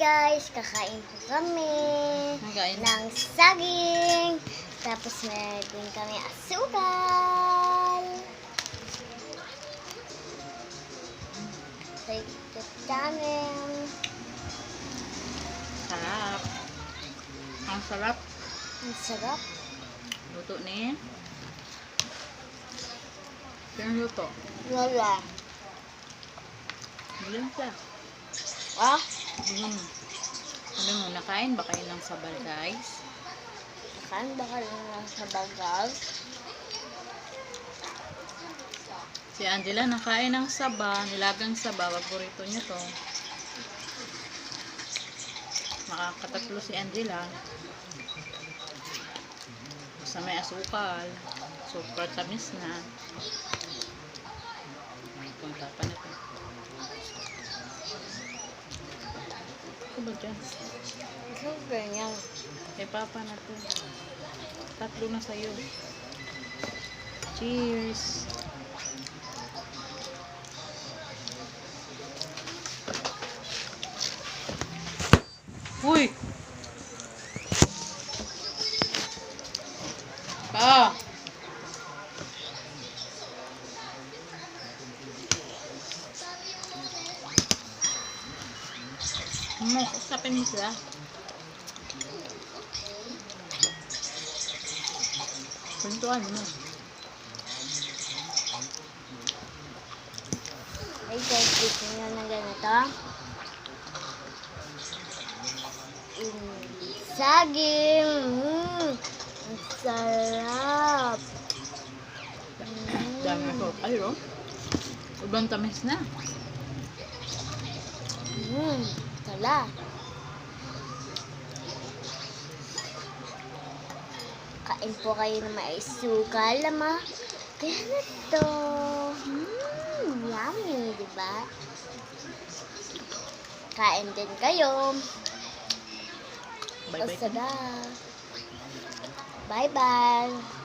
guys, kakain po kami Nagain. ng saging. Tapos meron din kami asukal. Take the namin. Sarap. Ang sarap. Ang sarap. Luto ni. Luto. Wala. Bilang siya. Ah? Ano mo, nakain ba kayo ng sabal, guys? Kakain ba ka lang sa bagal? Si Angela nakain ng saba, nilagang saba, paborito niya to. Makakatatlo si Angela. Basta may asukal. Super tamis na. Punta pa na to. Ano ba dyan? Super yan. Kay Papa na to. Tatlo na sa'yo. Cheers! Uy! Pa! Usapin mo sila. Kwentuhan mo. Ay guys, gusto nyo na ganito? Saging! Ang sarap! Dami ko. Ay, oh. Ubang tamis na. Tala. Kain po kayo na may sukal, ama. Kaya na to. Yummy, diba? Kain din kayo. Bye-bye. Basta na. Bye-bye.